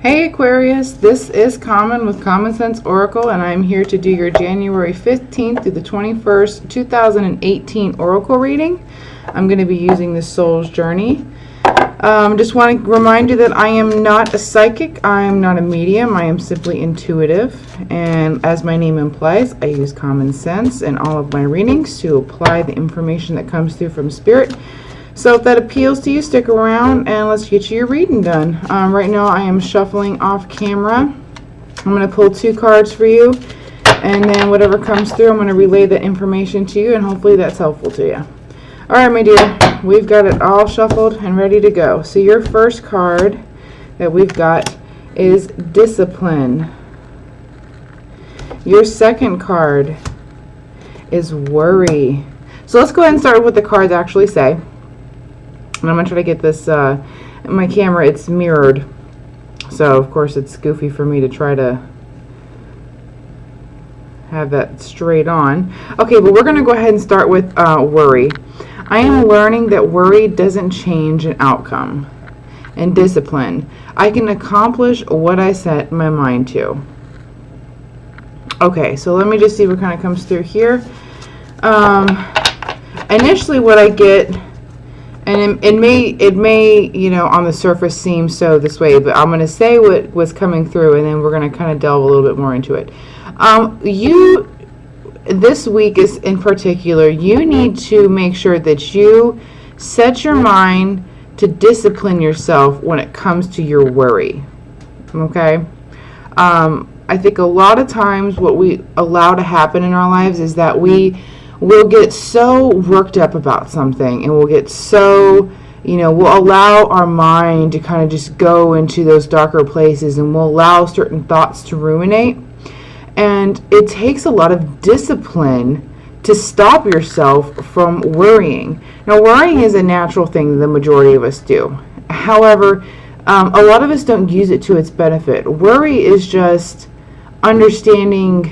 Hey Aquarius, this is Common with Common Sense Oracle, and I'm here to do your January 15th through the 21st, 2018 Oracle reading. I'm going to be using the Soul's Journey. Just want to remind you that I am not a psychic, I am not a medium, I am simply intuitive. And as my name implies, I use common sense in all of my readings to apply the information that comes through from Spirit. So if that appeals to you, stick around and let's get you your reading done. Right now I am shuffling off camera. I'm going to pull 2 cards for you, and then whatever comes through, I'm going to relay that information to you, and hopefully that's helpful to you. Alright, my dear, we've got it all shuffled and ready to go. So your first card that we've got is Discipline. Your second card is Worry. So let's go ahead and start with what the cards actually say. And I'm going to try to get this, my camera, it's mirrored. So, of course, it's goofy for me to try to have that straight on. Okay, but we're going to go ahead and start with worry. I am learning that worry doesn't change an outcome. And discipline. I can accomplish what I set my mind to. Okay, so let me just see what kind of comes through here. Initially what I get... And it may, you know, on the surface seem so this way, but I'm going to say what was coming through, and then we're going to kind of delve a little bit more into it. This week is in particular, you need to make sure that you set your mind to discipline yourself when it comes to your worry. Okay? I think a lot of times what we allow to happen in our lives is that we'll get so worked up about something, and we'll get so, you know, we'll allow our mind to kind of just go into those darker places, and we'll allow certain thoughts to ruminate. And it takes a lot of discipline to stop yourself from worrying. Now, worrying is a natural thing the majority of us do. However, a lot of us don't use it to its benefit. Worry is just understanding...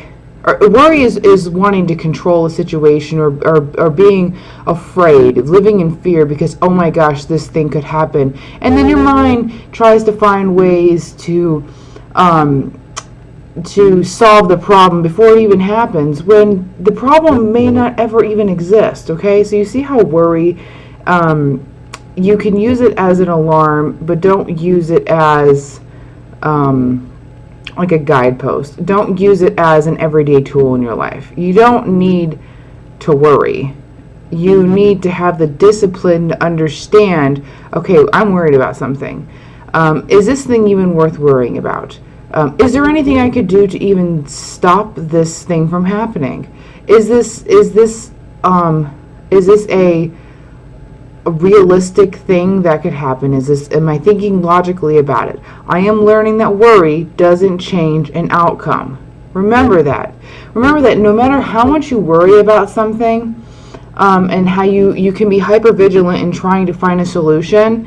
Worry is wanting to control a situation, or being afraid, living in fear because, oh my gosh, this thing could happen. And then your mind tries to find ways to solve the problem before it even happens, when the problem may not ever even exist. Okay, so you see how worry, you can use it as an alarm, but don't use it as... like a guidepost. Don't use it as an everyday tool in your life. You don't need to worry. You need to have the discipline to understand, okay, I'm worried about something. Is this thing even worth worrying about? Is there anything I could do to even stop this thing from happening? Is this a realistic thing that could happen? Am I thinking logically about it? I am learning that worry doesn't change an outcome. Remember that. Remember that no matter how much you worry about something, and how you can be hyper vigilant in trying to find a solution,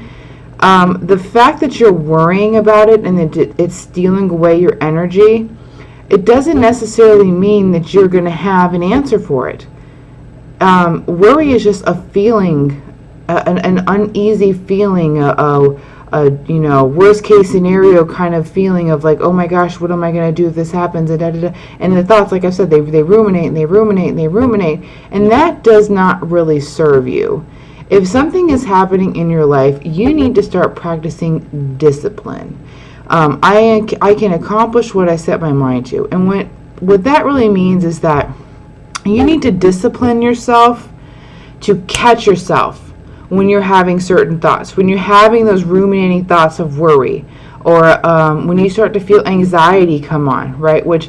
the fact that you're worrying about it and that it's stealing away your energy, it doesn't necessarily mean that you're going to have an answer for it. Worry is just a feeling, an uneasy feeling, you know, worst case scenario kind of feeling of like, oh my gosh, what am I going to do if this happens? And the thoughts, like I said, they ruminate and they ruminate and they ruminate, and that does not really serve you. If something is happening in your life, you need to start practicing discipline. I can accomplish what I set my mind to, and what that really means is that you need to discipline yourself to catch yourself when you're having certain thoughts, when you're having those ruminating thoughts of worry, or when you start to feel anxiety come on, right? Which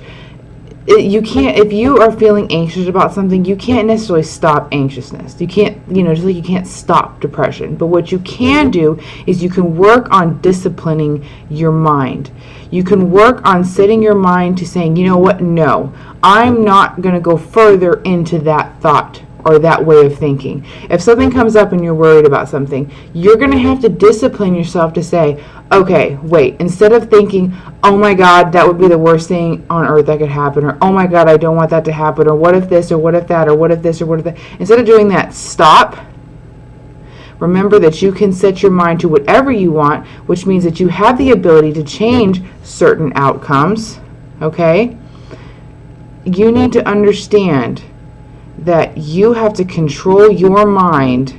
you can't, if you are feeling anxious about something, you can't necessarily stop anxiousness. You can't, you know, just like you can't stop depression. But what you can do is you can work on disciplining your mind. You can work on setting your mind to saying, you know what, no, I'm not going to go further into that thought or that way of thinking. If something comes up and you're worried about something, you're going to have to discipline yourself to say, okay, wait, instead of thinking, oh my God, that would be the worst thing on earth that could happen, or oh my God, I don't want that to happen, or what if this, or what if that, or what if this, or what if that, instead of doing that, stop, Remember that you can set your mind to whatever you want, which means that you have the ability to change certain outcomes, okay? You need to understand that you have to control your mind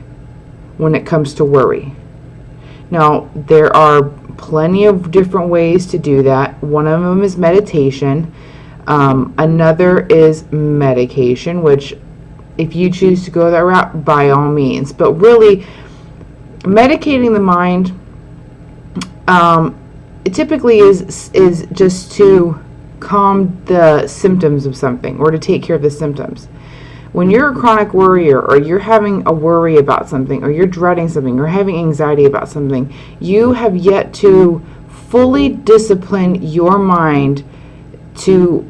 when it comes to worry. Now, there are plenty of different ways to do that. One of them is meditation. Another is medication, which if you choose to go that route, by all means. But really, medicating the mind, it typically is just to calm the symptoms of something or to take care of the symptoms. When you're a chronic worrier, or you're having a worry about something, or you're dreading something, or having anxiety about something, you have yet to fully discipline your mind to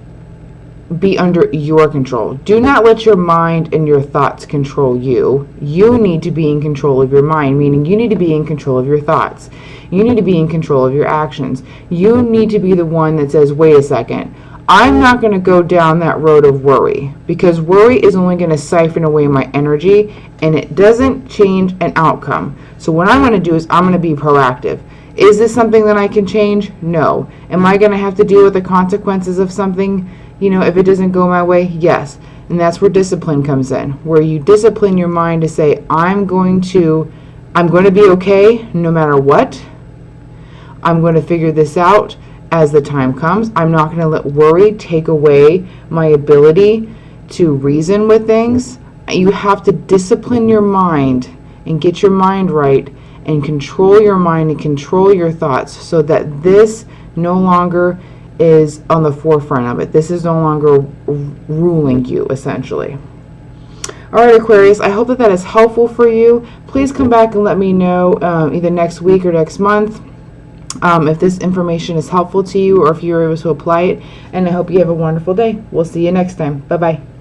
be under your control. Do not let your mind and your thoughts control you. You need to be in control of your mind, meaning you need to be in control of your thoughts. You need to be in control of your actions. You need to be the one that says, wait a second, I'm not going to go down that road of worry, because worry is only going to siphon away my energy and it doesn't change an outcome. So what I'm going to do is I'm going to be proactive. Is this something that I can change? No. Am I going to have to deal with the consequences of something, if it doesn't go my way? Yes. And that's where discipline comes in, where you discipline your mind to say, I'm going to be okay no matter what. I'm going to figure this out as the time comes. I'm not going to let worry take away my ability to reason with things. You have to discipline your mind and get your mind right and control your mind and control your thoughts so that this no longer is on the forefront of it. This is no longer ruling you, essentially. All right, Aquarius, I hope that is helpful for you. Please come back and let me know either next week or next month if this information is helpful to you or if you're able to apply it. And I hope you have a wonderful day. We'll see you next time. Bye-bye.